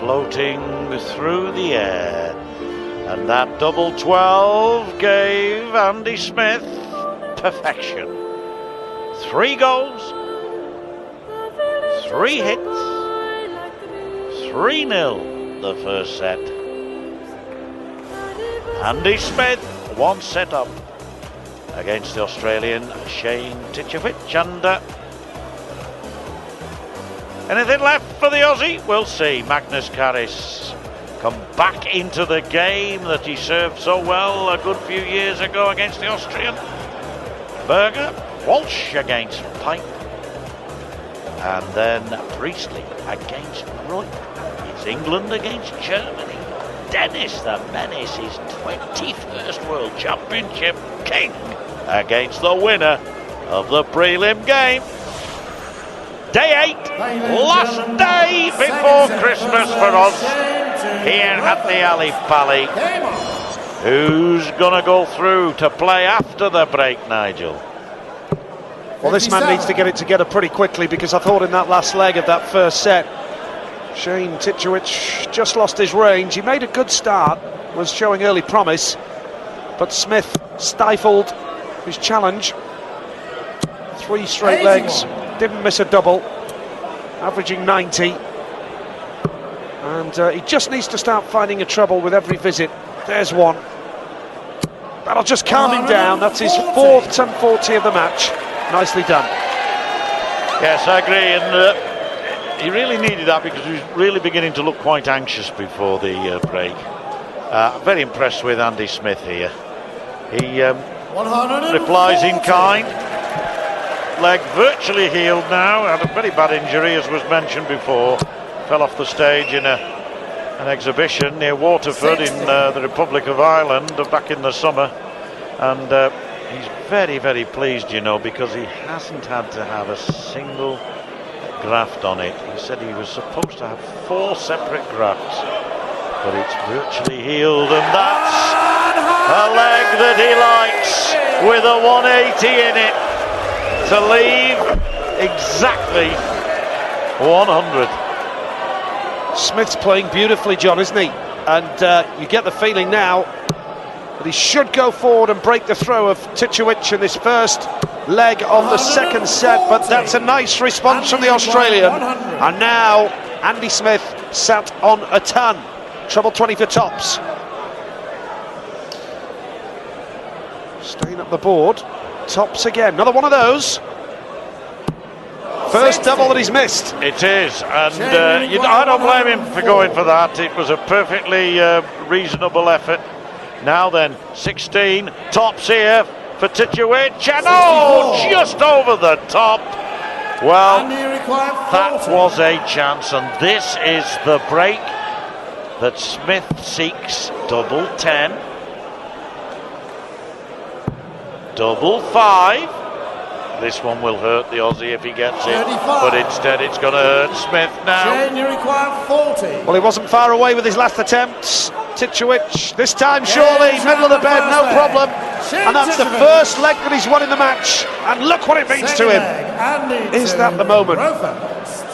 floating through the air. And that double 12 gave Andy Smith perfection. 3 goals, 3 hits, 3-0 the first set. Andy Smith 1 set up against the Australian Shane Tichowitsch. And anything left for the Aussie? We'll see. Magnus Carris come back into the game that he served so well a good few years ago against the Austrian. Berger, Walsh against Pipe, and then Priestley against Roy. It's England against Germany. Dennis the Menace, his 21st World Championship king, against the winner of the prelim game. Day 8, last day before Christmas for us here at the Ali Pali. Who's gonna go through to play after the break, Nigel? Well, this man needs to get it together pretty quickly, because I thought in that last leg of that first set, Shane Tichowitsch just lost his range. He made a good start, was showing early promise, but Smith stifled his challenge. 3 straight legs, didn't miss a double, averaging 90. And he just needs to start finding a trouble with every visit. There's one. That'll just calm him down. That's his 4th 10-40 of the match. Nicely done. Yes, I agree, and he really needed that, because he was really beginning to look quite anxious before the break. Very impressed with Andy Smith here. He replies in kind. Leg virtually healed now. Had a very bad injury, as was mentioned before. Fell off the stage in an exhibition near Waterford in the Republic of Ireland back in the summer, and he's very, very pleased, you know, because he hasn't had to have a single graft on it. He said he was supposed to have 4 separate grafts, but it's virtually healed, and that's a leg that he likes, with a 180 in it, to leave exactly 100. Smith's playing beautifully, John, isn't he? And you get the feeling now that he should go forward and break the throw of Tichowitsch in this first leg of the second set, but that's a nice response from the Australian. And now Andy Smith sat on a ton. Treble 20 for tops. Staying up the board. Tops again. Another one of those. First double that he's missed. It is, and I don't blame him for going for that. It was a perfectly reasonable effort. Now then, 16, tops here for Tichowitsch, and just over the top. Well, that was a chance, and this is the break that Smith seeks. Double 10, double 5. This one will hurt the Aussie if he gets it, but instead it's going to hurt Smith now. You require 40. Well, he wasn't far away with his last attempts. Tichowitsch, this time surely, middle of the bed, no problem. And that's the first leg that he's won in the match, and look what it means to him. Is that the moment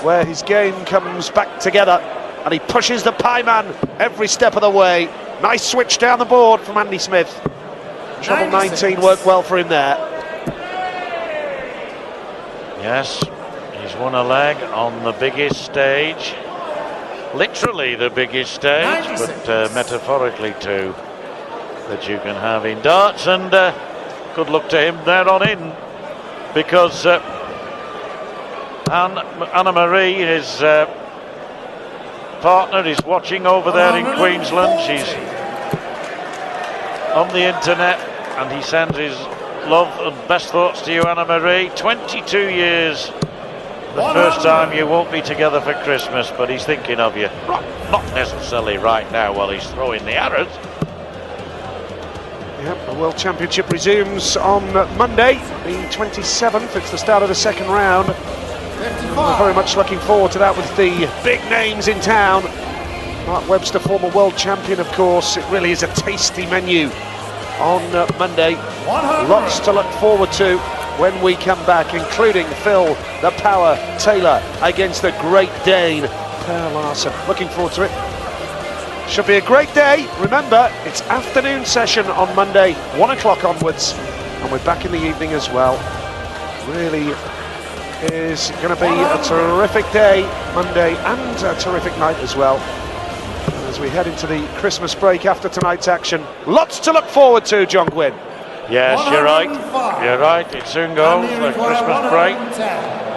where his game comes back together, and he pushes the pie man every step of the way? Nice switch down the board from Andy Smith. Treble 19 worked well for him there. Yes, he's won a leg on the biggest stage, literally the biggest stage, but metaphorically too, that you can have in darts, and good luck to him there on in, because Anna Marie, his partner, is watching over there in Queensland. She's on the internet, and he sends his love and best thoughts to you, Anna Marie. 22 years, the first time you won't be together for Christmas, but he's thinking of you. Not necessarily right now while he's throwing the arrows. Yep, the World Championship resumes on Monday, the 27th. It's the start of the second round. We're very much looking forward to that, with the big names in town. Mark Webster, former world champion, of course. It really is a tasty menu on Monday. Lots to look forward to when we come back, including Phil the Power Taylor against the Great Dane Per Larsen. Looking forward to it. Should be a great day. Remember, it's afternoon session on Monday, 1 o'clock onwards, and we're back in the evening as well. Really is going to be a terrific day Monday and a terrific night as well. As we head into the Christmas break after tonight's action, lots to look forward to, John Gwynn. Yes, you're right. You're right. It soon goes, the Christmas break.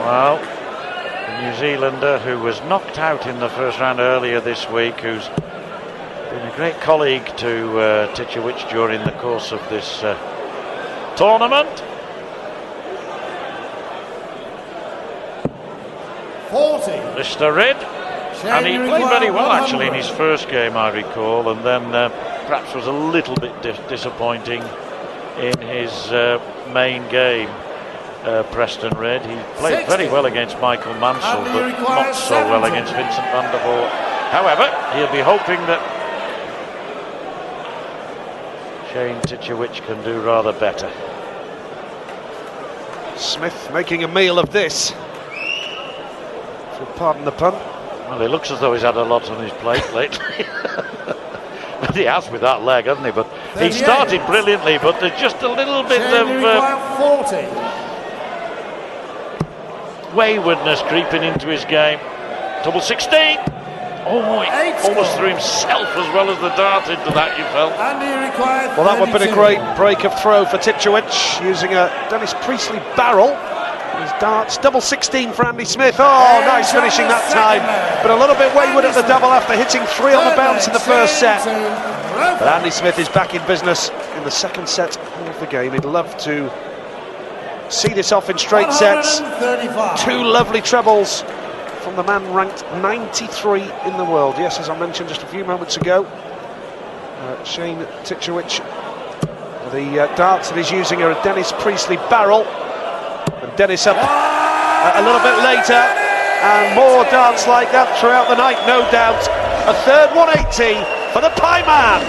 Well, the New Zealander who was knocked out in the first round earlier this week, who's been a great colleague to Tichowitsch during the course of this tournament. 40. Mr. Rid. And he played very well actually in his first game, I recall, and then perhaps was a little bit disappointing in his main game, Preston Red. He played 60. very well against Michael Mansell, but not so well against Vincent van der Voort. However, he'll be hoping that Shane Tichowitsch can do rather better. Smith making a meal of this, if you'll pardon the pun. Well, it looks as though he's had a lot on his plate lately. But he has with that leg, hasn't he? But he started brilliantly, but there's just a little bit of waywardness creeping into his game. Double 16. Oh, he almost threw himself as well as the dart into that, you felt. Well, that would have been a great break of throw for Tichowitsch, using a Dennis Priestley barrel. His darts, double 16 for Andy Smith. Oh, nice finishing that time, but a little bit wayward at the double after hitting 3 on the bounce in the first set. But Andy Smith is back in business in the second set of the game. He'd love to see this off in straight sets. 2 lovely trebles from the man ranked 93 in the world. Yes, as I mentioned just a few moments ago, Shane Tichowitsch, the darts that he's using are a Dennis Priestley barrel. And Dennis up a little bit later, and more darts like that throughout the night, no doubt. A third 180 for the Pie Man.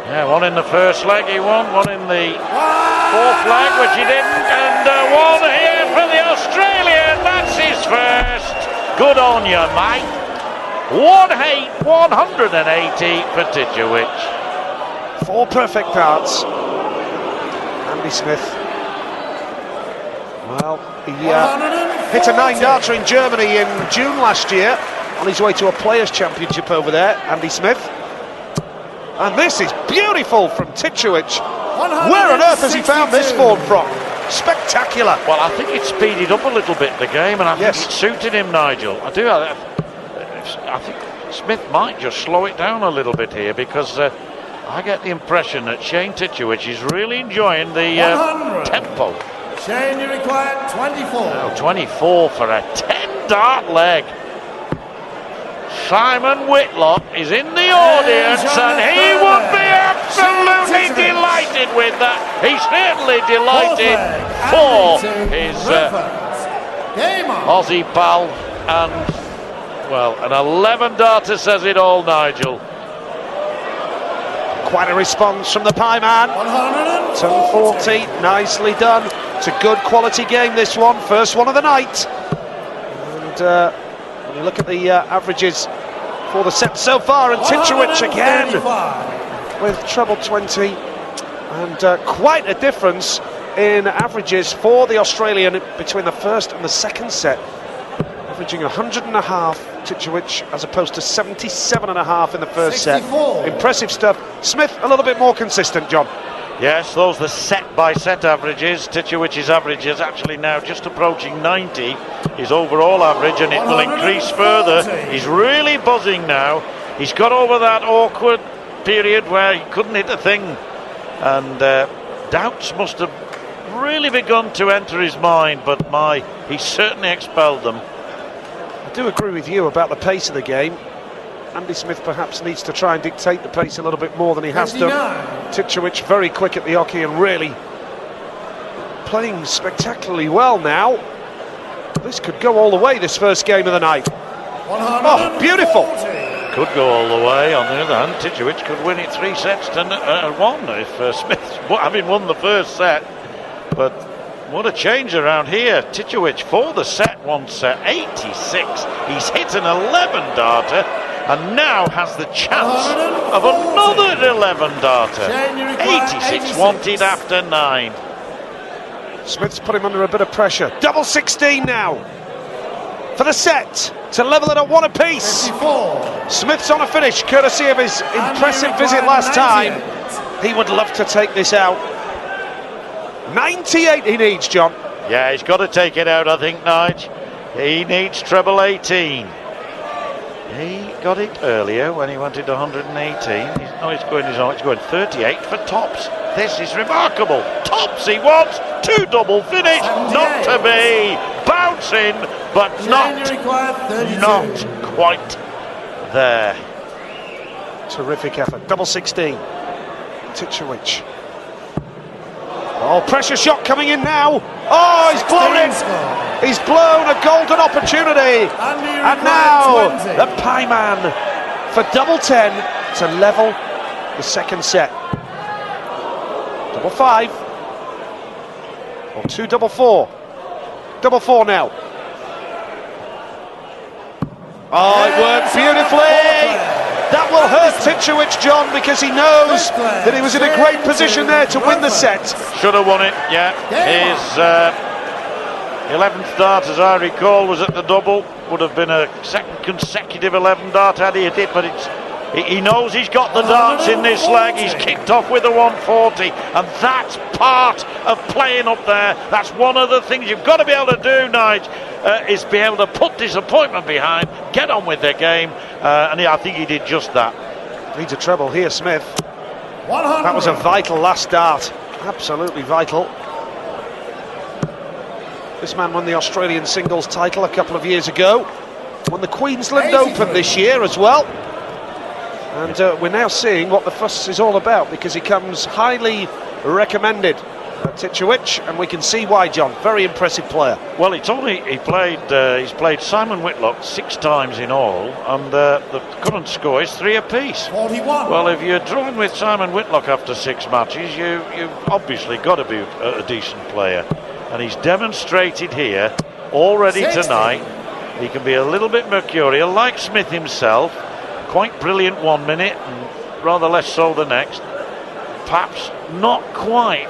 Yeah, one in the first leg he won, one in the fourth leg, which he didn't, and one here for the Australian. That's his first. Good on you, mate. 180 for Tichowitsch. 4 perfect darts. Andy Smith. Well, he hit a 9-darter in Germany in June last year, on his way to a Players' Championship over there, Andy Smith. And this is beautiful from Tichowitsch. Where on earth has he found this form from? Spectacular. Well, I think it speeded up a little bit the game, and I think it suited him, Nigel. I think Smith might just slow it down a little bit here, because I get the impression that Shane Tichowitsch is really enjoying the tempo. Shane, you require 24. Now 24 for a 10-dart leg. Simon Whitlock is in the audience, and he would be absolutely delighted with that. He's certainly delighted for his Aussie pal, and well, an 11-darter says it all, Nigel. Quite a response from the Pie Man. 10-40, nicely done. It's a good quality game, this one, first one of the night. And when you look at the averages for the set so far, and Tichowitsch again with treble 20, and quite a difference in averages for the Australian between the first and the second set, averaging 100.5 Tichowitsch as opposed to 77.5 in the first 64. Set. Impressive stuff. Smith a little bit more consistent, John. Yes, those are the set-by-set averages. Tichowitsch's average is actually now just approaching 90, his overall average, and it will increase further. He's really buzzing now. He's got over that awkward period where he couldn't hit a thing, and doubts must have really begun to enter his mind, but he certainly expelled them. I do agree with you about the pace of the game. Andy Smith perhaps needs to try and dictate the pace a little bit more than he has done. Tichowitsch very quick at the hockey and really playing spectacularly well now. This could go all the way, this first game of the night. Oh, beautiful. Could go all the way. On the other hand, Tichowitsch could win it 3 sets to 1 if Smith, having won the first set. But What a change around here. Tichowitsch for the set, 1 set, 86. He's hit an 11 darter and now has the chance of another 11 darter. 86 wanted after 9. Smith's put him under a bit of pressure. Double 16 now for the set to level it at 1 apiece. 54. Smith's on a finish, courtesy of his impressive visit last time. He would love to take this out. 98 he needs, John. Yeah, he's got to take it out, I think, Nige. He needs treble 18. He got it earlier when he wanted 118. He's going 38 for tops. This is remarkable. Tops he wants. 2 double finish. Not to be. Bouncing, but not quite there. Terrific effort. Double 16. Tichowitsch. Oh, pressure shot coming in now. Oh, he's blown it. He's blown a golden opportunity. And now the Pie Man for double 10 to level the second set. Double 5. Or 2 double 4. Double 4 now. Oh, it worked beautifully. That will hurt Tichowitsch, John, because he knows that he was in a great position there to win the set. Should have won it, yeah. His 11th dart, as I recall, was at the double. Would have been a second consecutive 11 dart had he hit it, but he knows he's got the darts in this leg. He's kicked off with a 140, and that's part of playing up there. That's one of the things you've got to be able to do, Nige, is be able to put disappointment behind, get on with their game, and I think he did just that. Needs a treble here, Smith. 100. That was a vital last dart, absolutely vital. This man won the Australian singles title a couple of years ago, won the Queensland Open this year as well. And we're now seeing what the fuss is all about, because he comes highly recommended, Tichowitsch, and we can see why, John. Very impressive player. Well, he's played Simon Whitlock 6 times in all, and the current score is 3 apiece. 41. Well, if you're drawing with Simon Whitlock after 6 matches, you've obviously got to be a decent player, and he's demonstrated here already 60. tonight. He can be a little bit mercurial, like Smith himself. Quite brilliant 1 minute and rather less so the next. Perhaps not quite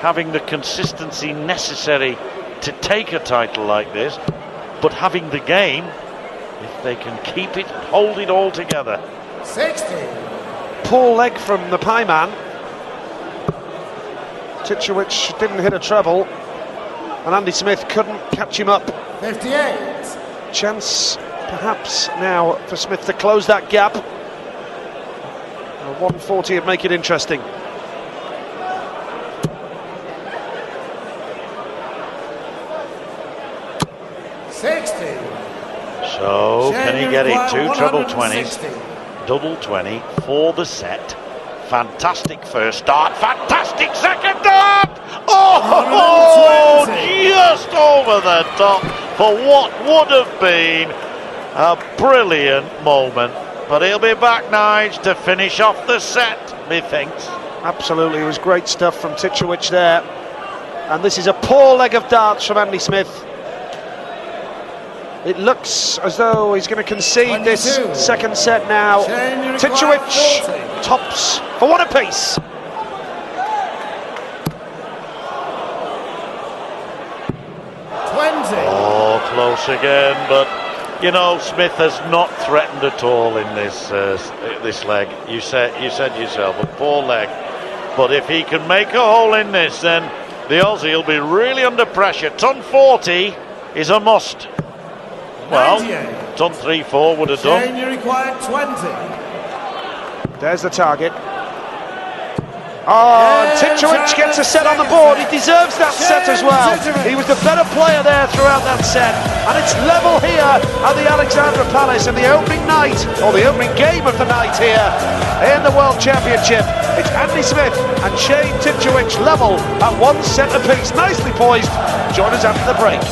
having the consistency necessary to take a title like this, but having the game, if they can keep it and hold it all together. 60. Poor leg from the Pie Man. Tichowitsch didn't hit a treble, and Andy Smith couldn't catch him up. 58. Chance perhaps now for Smith to close that gap. 140 would make it interesting. So can he get it? 2 treble 20s, double 20 for the set. Fantastic first dart, fantastic second dart! Oh, just over the top for what would have been a brilliant moment. But he'll be back, Nige, to finish off the set, methinks. Absolutely, it was great stuff from Tichowitsch there. And this is a poor leg of darts from Andy Smith. It looks as though he's going to concede 22. This second set now. Tichowitsch tops for 1 apiece. Oh, close again, but you know, Smith has not threatened at all in this leg. You said yourself, a poor leg. But if he can make a hole in this, then the Aussie will be really under pressure. Ton 40 is a must. Well, ton 3-4 would have done. You require 20. There's the target. Oh, and Tichowitsch gets a set on the board. He deserves that set as well. He was the better player there throughout that set. And it's level here at the Alexandra Palace in the opening night, or the opening game of the night here in the World Championship. It's Andy Smith and Shane Tichowitsch level at 1 set apiece. Nicely poised. Join us after the break.